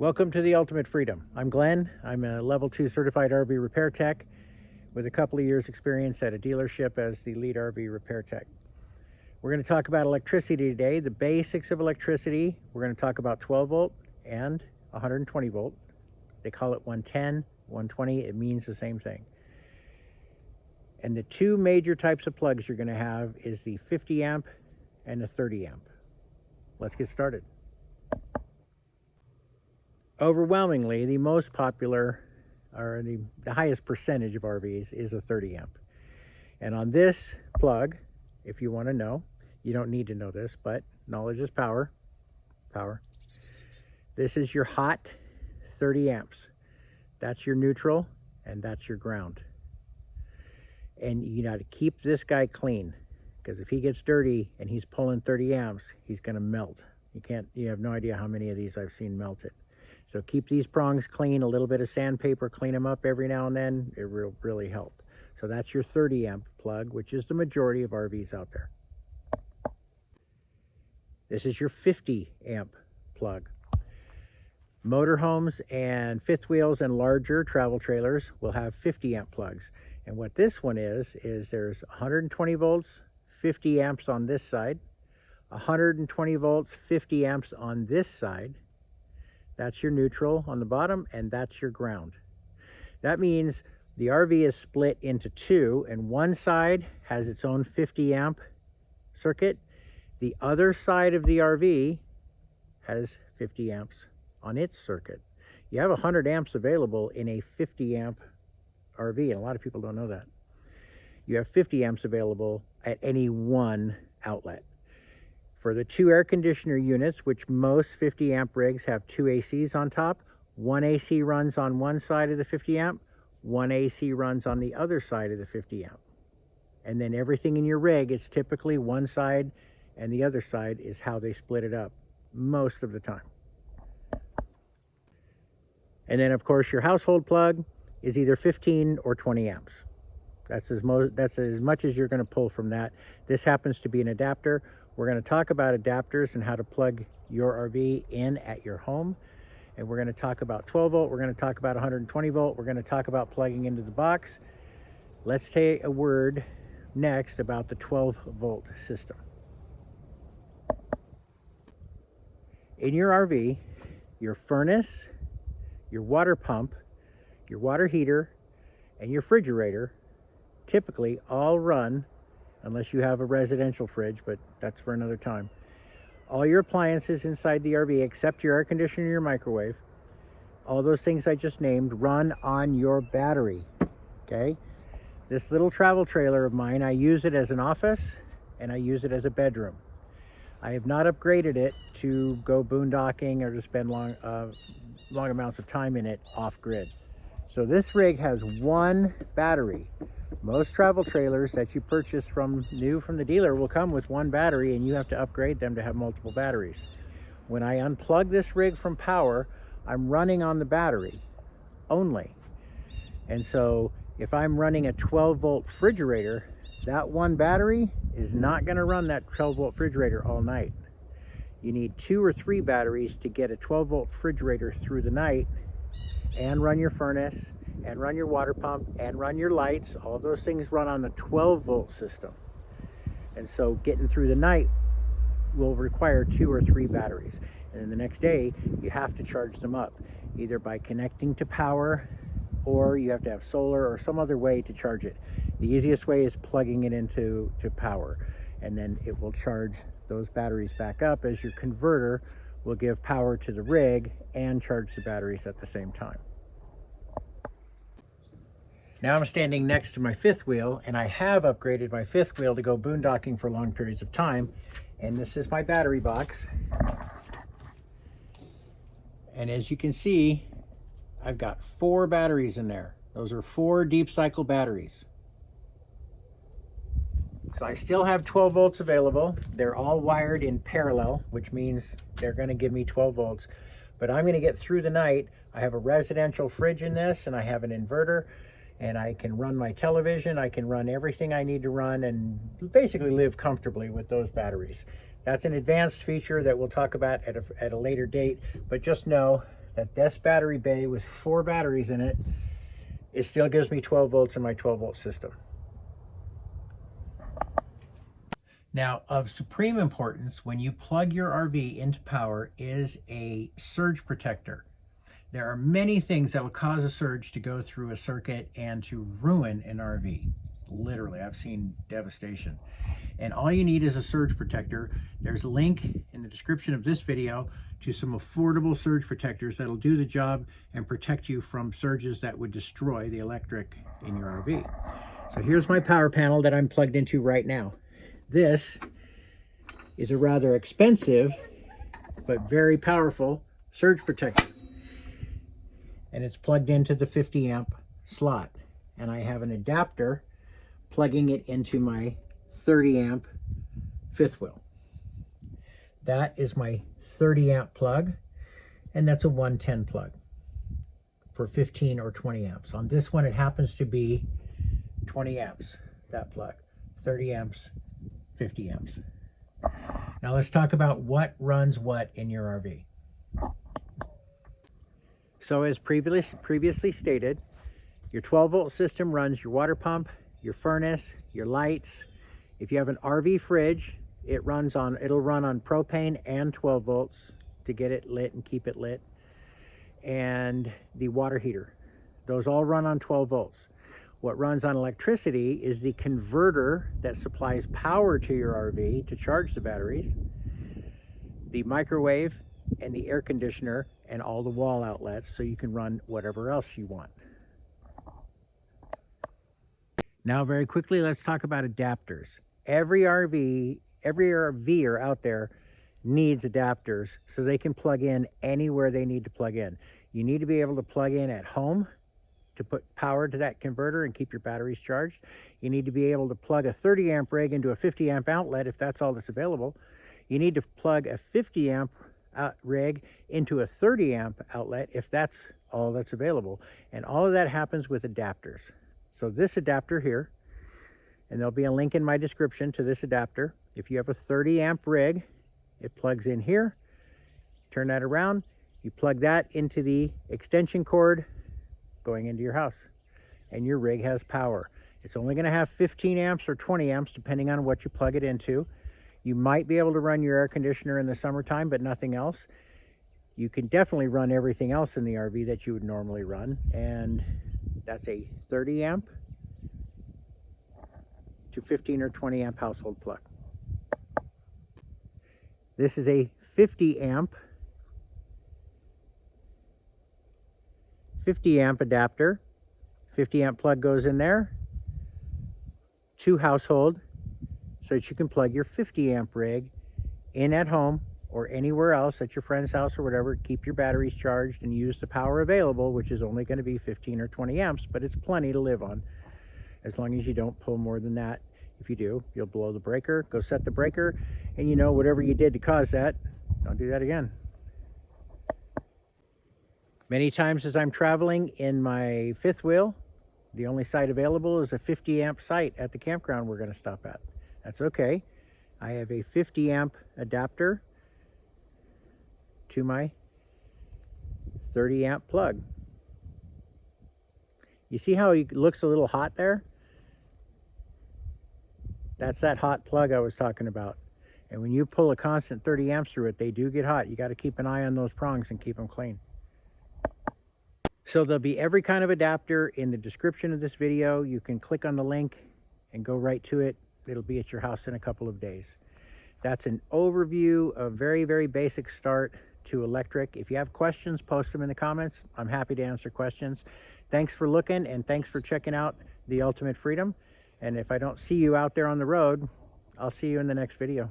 Welcome to the Ultimate Freedom. I'm Glenn. I'm a level 2 certified RV repair tech with a couple of years experience at a dealership as the lead RV repair tech. We're going to talk about electricity today, the basics of electricity. We're going to talk about 12 volt and 120 volt. They call it 110, 120. It means the same thing. And the two major types of plugs you're going to have is the 50 amp and the 30 amp. Let's get started. Overwhelmingly, the most popular, or the highest percentage of RVs is a 30 amp. And on this plug, if you want to know, you don't need to know this, but knowledge is power. This is your hot 30 amps. That's your neutral, and that's your ground. And you got to keep this guy clean, because if he gets dirty and he's pulling 30 amps, he's going to melt. You have no idea how many of these I've seen melted. So keep these prongs clean, a little bit of sandpaper, clean them up every now and then. It will really help. So that's your 30 amp plug, which is the majority of RVs out there. This is your 50 amp plug. Motorhomes and fifth wheels and larger travel trailers will have 50 amp plugs. And what this one is there's 120 volts, 50 amps on this side, 120 volts, 50 amps on this side. That's your neutral on the bottom, and that's your ground. That means the RV is split into two, and one side has its own 50 amp circuit. The other side of the RV has 50 amps on its circuit. You have 100 amps available in a 50 amp RV, and a lot of people don't know that. You have 50 amps available at any one outlet. For the two air conditioner units, which most 50 amp rigs have two ACs on top, one AC runs on one side of the 50 amp, one AC runs on the other side of the 50 amp. And then everything in your rig, it's typically one side and the other side is how they split it up most of the time. And then of course your household plug is either 15 or 20 amps. That's as much as you're going to pull from that. This happens to be an adapter. We're going to talk about adapters and how to plug your RV in at your home. And we're going to talk about 12 volt. We're going to talk about 120 volt. We're going to talk about plugging into the box. Let's take a word next about the 12 volt system. In your RV, your furnace, your water pump, your water heater, and your refrigerator typically all run, unless you have a residential fridge, but that's for another time. All your appliances inside the RV, except your air conditioner and your microwave, all those things I just named, run on your battery, okay? This little travel trailer of mine, I use it as an office and I use it as a bedroom. I have not upgraded it to go boondocking or to spend long amounts of time in it off-grid. So this rig has one battery. Most travel trailers that you purchase new from the dealer will come with one battery, and you have to upgrade them to have multiple batteries. When I unplug this rig from power, I'm running on the battery only. And so if I'm running a 12 volt refrigerator, that one battery is not going to run that 12 volt refrigerator all night. You need 2 or 3 batteries to get a 12 volt refrigerator through the night and run your furnace and run your water pump and run your lights. All those things run on the 12 volt system. And so getting through the night will require 2 or 3 batteries. And then the next day you have to charge them up, either by connecting to power, or you have to have solar or some other way to charge it. The easiest way is plugging it into power, and then it will charge those batteries back up as your converter will give power to the rig and charge the batteries at the same time. Now I'm standing next to my fifth wheel, and I have upgraded my fifth wheel to go boondocking for long periods of time. And this is my battery box. And as you can see, I've got 4 batteries in there. Those are 4 deep cycle batteries. So I still have 12 volts available. They're all wired in parallel, which means they're going to give me 12 volts. But I'm going to get through the night. I have a residential fridge in this, and I have an inverter, and I can run my television. I can run everything I need to run and basically live comfortably with those batteries. That's an advanced feature that we'll talk about at a later date, but just know This battery bay with 4 batteries in it, it still gives me 12 volts in my 12 volt system. Now, of supreme importance when you plug your RV into power is a surge protector. There are many things that will cause a surge to go through a circuit and to ruin an RV. Literally, I've seen devastation. And all you need is a surge protector. There's a link in the description of this video to some affordable surge protectors that'll do the job and protect you from surges that would destroy the electric in your RV. So here's my power panel that I'm plugged into right now. This is a rather expensive but very powerful surge protector. And it's plugged into the 50 amp slot. And I have an adapter plugging it into my 30 amp fifth wheel. That is my 30 amp plug, and that's a 110 plug for 15 or 20 amps. On this one, it happens to be 20 amps, that plug, 30 amps, 50 amps. Now let's talk about what runs what in your RV. So as previously stated, your 12 volt system runs your water pump, your furnace, your lights. If you have an RV fridge, it'll run on propane and 12 volts to get it lit and keep it lit. And the water heater, those all run on 12 volts. What runs on electricity is the converter that supplies power to your RV to charge the batteries, the microwave, and the air conditioner, and all the wall outlets, so you can run whatever else you want. Now, very quickly, let's talk about adapters. Every RVer out there needs adapters so they can plug in anywhere they need to plug in. You need to be able to plug in at home to put power to that converter and keep your batteries charged. You need to be able to plug a 30 amp rig into a 50 amp outlet if that's all that's available. You need to plug a 50 amp rig into a 30 amp outlet if that's all that's available. And all of that happens with adapters. So this adapter here, and there'll be a link in my description to this adapter. If you have a 30 amp rig, it plugs in here. Turn that around, you plug that into the extension cord going into your house, and your rig has power. It's only going to have 15 amps or 20 amps depending on what you plug it into. You might be able to run your air conditioner in the summertime, but nothing else. You can definitely run everything else in the RV that you would normally run, and that's a 30 amp to 15 or 20 amp household plug. This is a 50 amp adapter. 50 amp plug goes in there to household so that you can plug your 50 amp rig in at home or anywhere else at your friend's house or whatever. Keep your batteries charged and use the power available, which is only going to be 15 or 20 amps, but it's plenty to live on as long as you don't pull more than that. If you do, you'll blow the breaker. Go set the breaker, and you know, whatever you did to cause that, don't do that again. Many times as I'm traveling in my fifth wheel, the only site available is a 50 amp site at the campground we're going to stop at. That's okay. I have a 50 amp adapter to my 30 amp plug. You see how it looks a little hot there? That's that hot plug I was talking about. And when you pull a constant 30 amps through it, they do get hot. You got to keep an eye on those prongs and keep them clean. So there'll be every kind of adapter in the description of this video. You can click on the link and go right to it. It'll be at your house in a couple of days. That's an overview, a very, very basic start to electric. If you have questions, post them in the comments. I'm happy to answer questions. Thanks for looking, and thanks for checking out The Ultimate Freedom. And if I don't see you out there on the road, I'll see you in the next video.